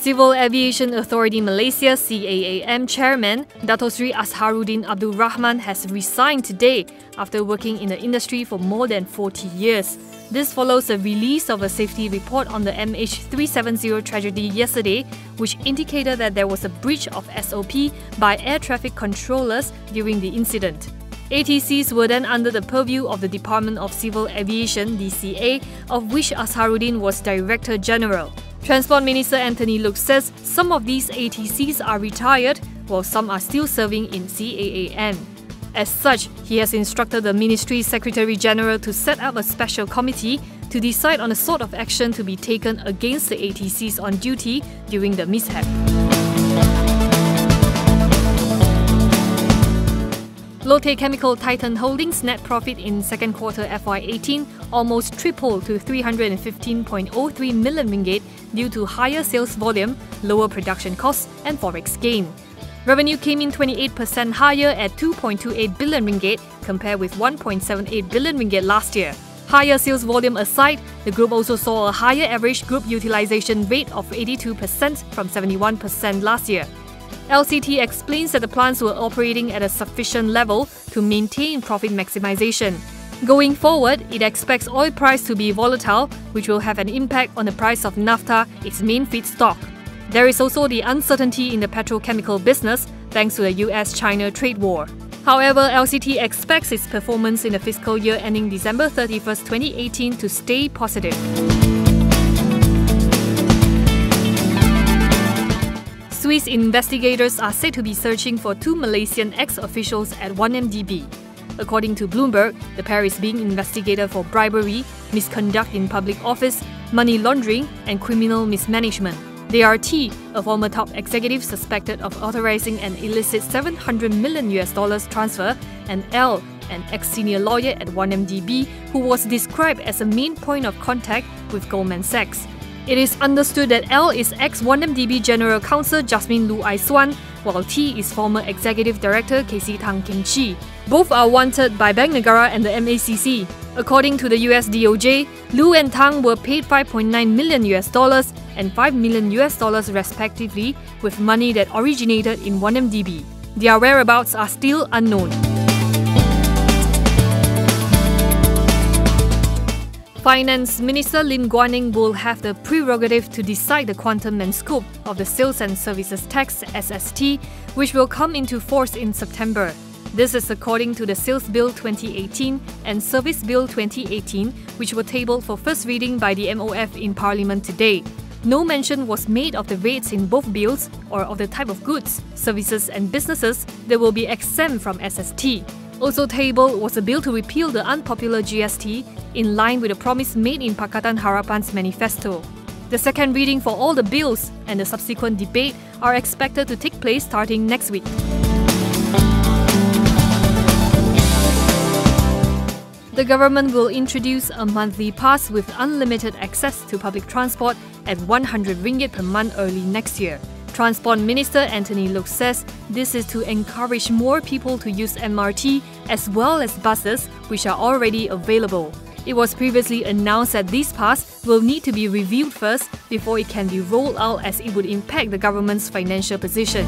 Civil Aviation Authority Malaysia CAAM Chairman Datuk Seri Azharuddin Abdul Rahman has resigned today after working in the industry for more than 40 years. This follows the release of a safety report on the MH370 tragedy yesterday, which indicated that there was a breach of SOP by air traffic controllers during the incident. ATCs were then under the purview of the Department of Civil Aviation (DCA), of which Azharuddin was Director General. Transport Minister Anthony Loke says some of these ATCs are retired, while some are still serving in CAAM. As such, he has instructed the Ministry's Secretary General to set up a special committee to decide on the sort of action to be taken against the ATCs on duty during the mishap. Lotte Chemical Titan Holdings' net profit in second quarter FY18 almost tripled to 315.03 million ringgit due to higher sales volume, lower production costs and forex gain. Revenue came in 28% higher at 2.28 billion ringgit compared with 1.78 billion ringgit last year. Higher sales volume aside, the group also saw a higher average group utilization rate of 82% from 71% last year. LCT explains that the plants were operating at a sufficient level to maintain profit maximisation. Going forward, it expects oil price to be volatile, which will have an impact on the price of naphtha, its main feedstock. There is also the uncertainty in the petrochemical business thanks to the US-China trade war. However, LCT expects its performance in the fiscal year ending December 31, 2018 to stay positive. Swiss investigators are said to be searching for two Malaysian ex-officials at 1MDB. According to Bloomberg, the pair is being investigated for bribery, misconduct in public office, money laundering, and criminal mismanagement. They are T, a former top executive suspected of authorizing an illicit $700 million transfer, and L, an ex-senior lawyer at 1MDB who was described as a main point of contact with Goldman Sachs. It is understood that L is ex-1MDB General Counsel Jasmine Lu Ai Swan, while T is former Executive Director Casey Tang Kim Chi. Both are wanted by Bank Negara and the MACC. According to the US DOJ, Lu and Tang were paid $5.9 million and $5 million respectively with money that originated in 1MDB. Their whereabouts are still unknown. Finance Minister Lim Guan Eng will have the prerogative to decide the quantum and scope of the Sales and Services Tax (SST), which will come into force in September. This is according to the Sales Bill 2018 and Service Bill 2018, which were tabled for first reading by the MOF in Parliament today. No mention was made of the rates in both bills or of the type of goods, services and businesses that will be exempt from SST. Also tabled was a bill to repeal the unpopular GST in line with the promise made in Pakatan Harapan's manifesto. The second reading for all the bills and the subsequent debate are expected to take place starting next week. The government will introduce a monthly pass with unlimited access to public transport at 100 ringgit per month early next year. Transport Minister Anthony Loke says this is to encourage more people to use MRT as well as buses, which are already available. It was previously announced that this pass will need to be reviewed first before it can be rolled out, as it would impact the government's financial position.